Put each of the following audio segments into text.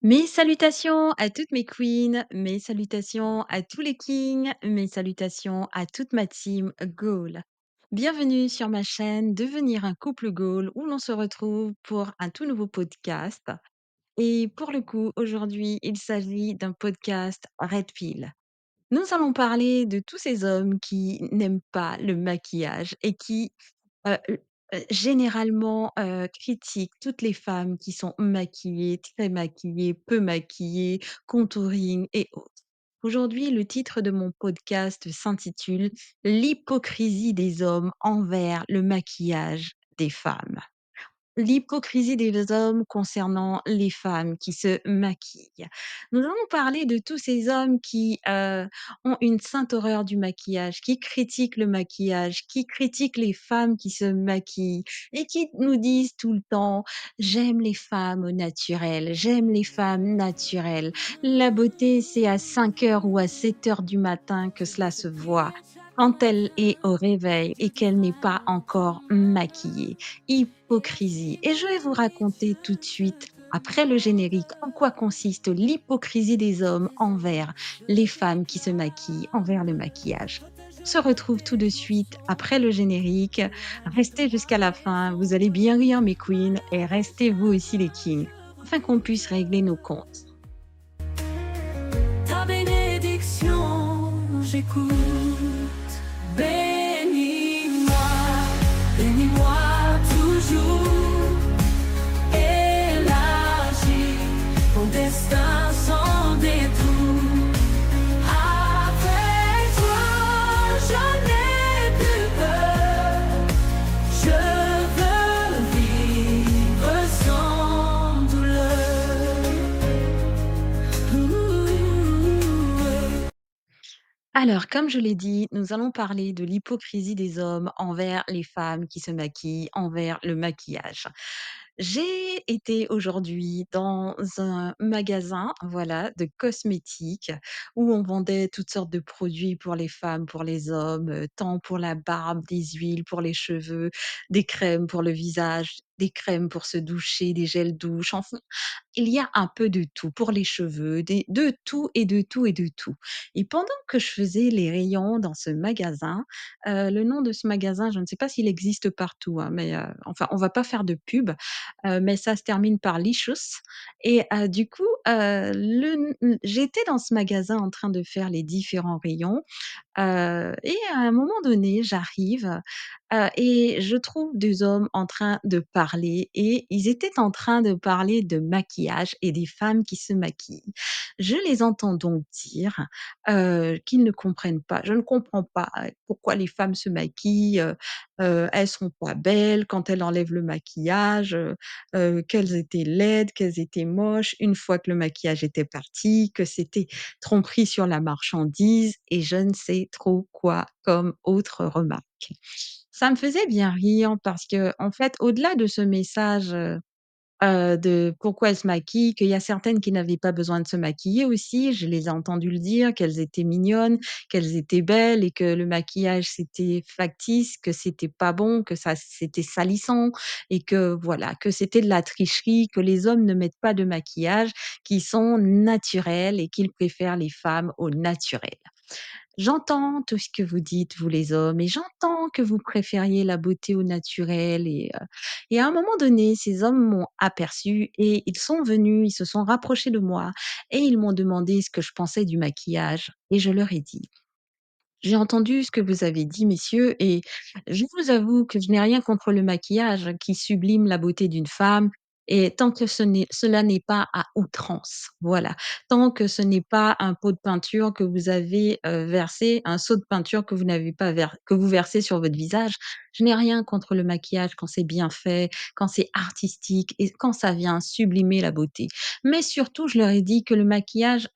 Mes salutations à toutes mes queens, mes salutations à tous les kings, mes salutations à toute ma team Goal. Bienvenue sur ma chaîne Devenir un couple Goal où l'on se retrouve pour un tout nouveau podcast. Et pour le coup, aujourd'hui, il s'agit d'un podcast Red Pill. Nous allons parler de tous ces hommes qui n'aiment pas le maquillage et qui, généralement, critiquent toutes les femmes qui sont maquillées, très maquillées, peu maquillées, contouring et autres. Aujourd'hui, le titre de mon podcast s'intitule «L'hypocrisie des hommes envers le maquillage des femmes». L'hypocrisie des hommes concernant les femmes qui se maquillent. Nous allons parler de tous ces hommes qui, ont une sainte horreur du maquillage, qui critiquent le maquillage, qui critiquent les femmes qui se maquillent et qui nous disent tout le temps: «J'aime les femmes au naturel, j'aime les femmes naturelles. La beauté, c'est à 5 heures ou à 7 heures du matin que cela se voit, quand elle est au réveil et qu'elle n'est pas encore maquillée». Hypocrisie. Et je vais vous raconter tout de suite, après le générique, en quoi consiste l'hypocrisie des hommes envers les femmes qui se maquillent, envers le maquillage. On se retrouve tout de suite après le générique. Restez jusqu'à la fin, vous allez bien rire mes queens et restez vous aussi les kings, afin qu'on puisse régler nos comptes. Ta bénédiction, j'écoute. Bénis-moi, bénis-moi toujours. Élargis mon destin sans détour. Avec toi, je n'ai plus peur. Je veux vivre sans douleur. Alors, comme je l'ai dit, nous allons parler de l'hypocrisie des hommes envers les femmes qui se maquillent, envers le maquillage. J'ai été aujourd'hui dans un magasin, voilà, de cosmétiques où on vendait toutes sortes de produits pour les femmes, pour les hommes, tant pour la barbe, des huiles pour les cheveux, des crèmes pour le visage, des crèmes pour se doucher, des gels douche, enfin, il y a un peu de tout pour les cheveux, de tout et de tout et de tout. Et pendant que je faisais les rayons dans ce magasin, le nom de ce magasin, je ne sais pas s'il existe partout, hein, mais enfin, on va pas faire de pub, mais ça se termine par Licious et du coup, j'étais dans ce magasin en train de faire les différents rayons, et à un moment donné, j'arrive, et je trouve 2 hommes en train de parler et ils étaient en train de parler de maquillage et des femmes qui se maquillent. Je les entends donc dire, qu'ils ne comprennent pas. Je ne comprends pas, pourquoi les femmes se maquillent, elles sont pas belles quand elles enlèvent le maquillage, qu'elles étaient laides, qu'elles étaient moches une fois que le maquillage était parti, que c'était tromperie sur la marchandise et je ne sais trop quoi comme autre remarque. Ça me faisait bien rire parce que en fait, au-delà de ce message, de pourquoi elles se maquillent, qu'il y a certaines qui n'avaient pas besoin de se maquiller aussi, je les ai entendues le dire, qu'elles étaient mignonnes, qu'elles étaient belles et que le maquillage c'était factice, que c'était pas bon, que ça c'était salissant et que voilà, que c'était de la tricherie, que les hommes ne mettent pas de maquillage, qu'ils sont naturels et qu'ils préfèrent les femmes au naturel. J'entends tout ce que vous dites, vous les hommes, et j'entends que vous préfériez la beauté au naturel et à un moment donné, ces hommes m'ont aperçue et ils sont venus, ils se sont rapprochés de moi et ils m'ont demandé ce que je pensais du maquillage et je leur ai dit: «J'ai entendu ce que vous avez dit messieurs et je vous avoue que je n'ai rien contre le maquillage qui sublime la beauté d'une femme et tant que cela n'est pas à outrance, voilà. Tant que ce n'est pas un pot de peinture que vous avez, versé, un seau de peinture que vous n'avez pas que vous versez sur votre visage. Je n'ai rien contre le maquillage quand c'est bien fait, quand c'est artistique et quand ça vient sublimer la beauté. Mais surtout, je leur ai dit que le maquillage,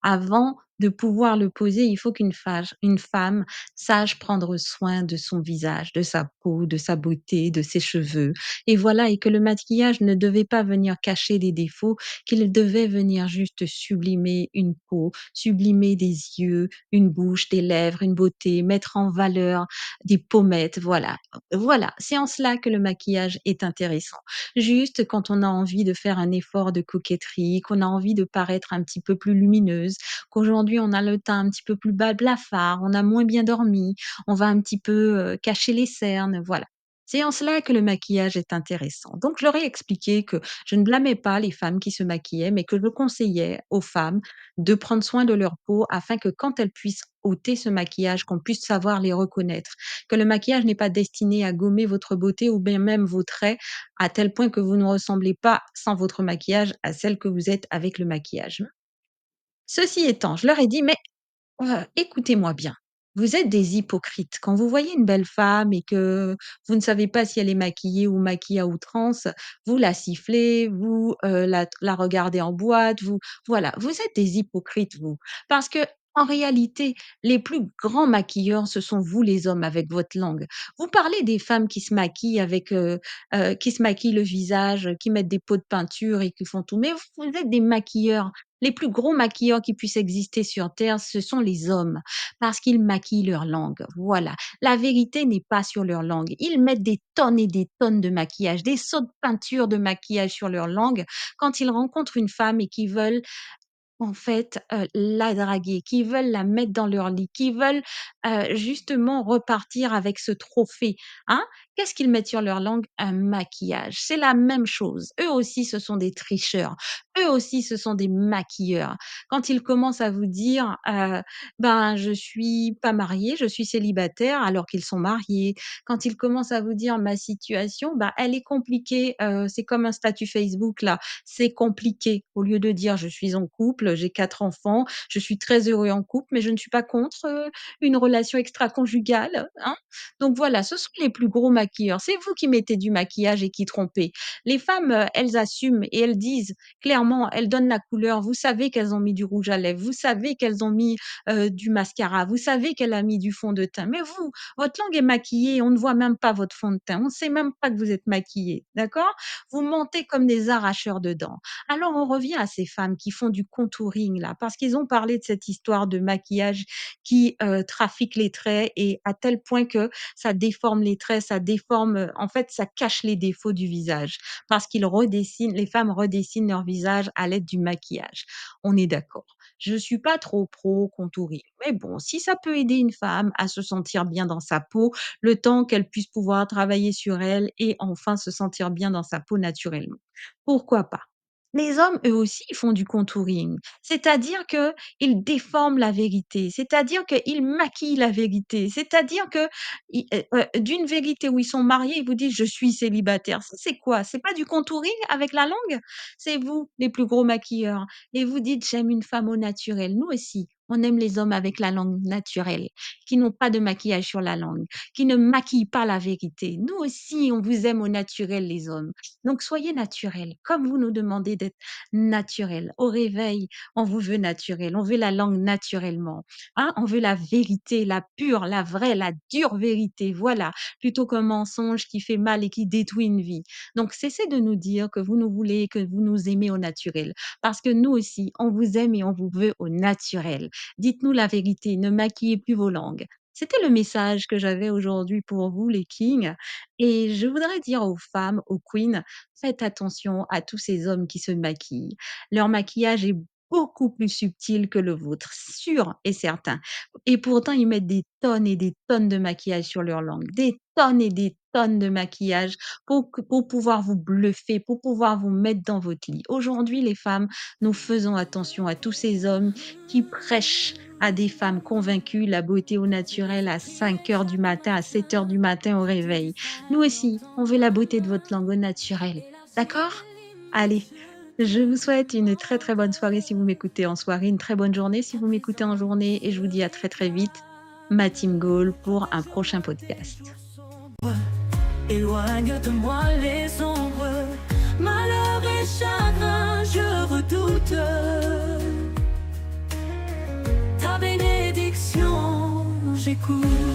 avant de pouvoir le poser, il faut une femme sache prendre soin de son visage, de sa peau, de sa beauté, de ses cheveux et voilà et que le maquillage ne devait pas venir cacher des défauts, qu'il devait venir juste sublimer une peau, sublimer des yeux, une bouche, des lèvres, une beauté, mettre en valeur des pommettes, voilà. Voilà, c'est en cela que le maquillage est intéressant. Juste quand on a envie de faire un effort de coquetterie, qu'on a envie de paraître un petit peu plus lumineuse, qu'aujourd'hui on a le teint un petit peu plus bas blafard, on a moins bien dormi, on va un petit peu, cacher les cernes, voilà. C'est en cela que le maquillage est intéressant. Donc je leur ai expliqué que je ne blâmais pas les femmes qui se maquillaient, mais que je conseillais aux femmes de prendre soin de leur peau afin que quand elles puissent ôter ce maquillage, qu'on puisse savoir les reconnaître. Que le maquillage n'est pas destiné à gommer votre beauté ou bien même vos traits à tel point que vous ne ressemblez pas sans votre maquillage à celle que vous êtes avec le maquillage. Ceci étant, je leur ai dit: «Mais écoutez-moi bien, vous êtes des hypocrites. Quand vous voyez une belle femme et que vous ne savez pas si elle est maquillée ou maquillée à outrance, vous la sifflez, vous, la regardez en boîte, vous voilà, vous êtes des hypocrites, vous. Parce que en réalité, les plus grands maquilleurs, ce sont vous les hommes avec votre langue. Vous parlez des femmes qui se maquillent avec, qui se maquillent le visage, qui mettent des pots de peinture et qui font tout, mais vous êtes des maquilleurs. Les plus gros maquilleurs qui puissent exister sur terre, ce sont les hommes, parce qu'ils maquillent leur langue. Voilà. La vérité n'est pas sur leur langue. Ils mettent des tonnes et des tonnes de maquillage, des seaux de peinture de maquillage sur leur langue quand ils rencontrent une femme et qu'ils veulent en fait, la draguer, qui veulent la mettre dans leur lit, qui veulent, justement repartir avec ce trophée, hein. Qu'est-ce qu'ils mettent sur leur langue? Un maquillage. C'est la même chose. Eux aussi, ce sont des tricheurs. Eux aussi, ce sont des maquilleurs. Quand ils commencent à vous dire, «Ben, je suis pas marié, je suis célibataire», alors qu'ils sont mariés. Quand ils commencent à vous dire: «Ma situation, bah, elle est compliquée, c'est comme un statut Facebook là, c'est compliqué. Au lieu de dire: «Je suis en couple, j'ai 4 enfants, je suis très heureux en couple, mais je ne suis pas contre, une relation extraconjugale», hein. Donc voilà, ce sont les plus gros maquilleurs. C'est vous qui mettez du maquillage et qui trompez. Les femmes, elles assument et elles disent clairement, elles donnent la couleur. Vous savez qu'elles ont mis du rouge à lèvres, vous savez qu'elles ont mis, du mascara, vous savez qu'elle a mis du fond de teint. Mais vous, votre langue est maquillée, on ne voit même pas votre fond de teint. On ne sait même pas que vous êtes maquillée, d'accord? Vous mentez comme des arracheurs de dents. Alors on revient à ces femmes qui font du contouring là, parce qu'ils ont parlé de cette histoire de maquillage qui, trafique les traits et à tel point que ça déforme les traits, ça déforme, en fait, ça cache les défauts du visage. Parce qu'ils redessinent les femmes redessinent leur visage à l'aide du maquillage. On est d'accord. Je suis pas trop pro contouring, mais bon, si ça peut aider une femme à se sentir bien dans sa peau, le temps qu'elle puisse pouvoir travailler sur elle et enfin se sentir bien dans sa peau naturellement. Pourquoi pas? Les hommes, eux aussi, font du contouring, c'est-à-dire qu'ils déforment la vérité, c'est-à-dire qu'ils maquillent la vérité, c'est-à-dire que d'une vérité où ils sont mariés, ils vous disent: «Je suis célibataire». Ça, c'est quoi? C'est pas du contouring avec la langue? C'est vous, les plus gros maquilleurs et vous dites: «J'aime une femme au naturel». Nous aussi, on aime les hommes avec la langue naturelle, qui n'ont pas de maquillage sur la langue, qui ne maquillent pas la vérité. Nous aussi, on vous aime au naturel, les hommes. Donc soyez naturels, comme vous nous demandez d'être naturels. Au réveil, on vous veut naturel, on veut la langue naturellement, hein, on veut la vérité, la pure, la vraie, la dure vérité, voilà, plutôt qu'un mensonge qui fait mal et qui détruit une vie. Donc cessez de nous dire que vous nous voulez, que vous nous aimez au naturel, parce que nous aussi, on vous aime et on vous veut au naturel. Dites-nous la vérité, ne maquillez plus vos langues. C'était le message que j'avais aujourd'hui pour vous, les kings. Et je voudrais dire aux femmes, aux queens, faites attention à tous ces hommes qui se maquillent. Leur maquillage est beaucoup plus subtil que le vôtre, sûr et certain. Et pourtant, ils mettent des tonnes et des tonnes de maquillage sur leur langue, des tonnes et des tonnes de maquillage pour pouvoir vous bluffer, pour pouvoir vous mettre dans votre lit. Aujourd'hui, les femmes, nous faisons attention à tous ces hommes qui prêchent à des femmes convaincues la beauté au naturel à 5 heures du matin, à 7 heures du matin au réveil. Nous aussi, on veut la beauté de votre langue au naturel. D'accord? Allez, je vous souhaite une très, très bonne soirée si vous m'écoutez en soirée, une très bonne journée si vous m'écoutez en journée et je vous dis à très, très vite, ma team Goal pour un prochain podcast. Éloigne de moi les ombres, malheur et chagrin, je redoute t'écoute.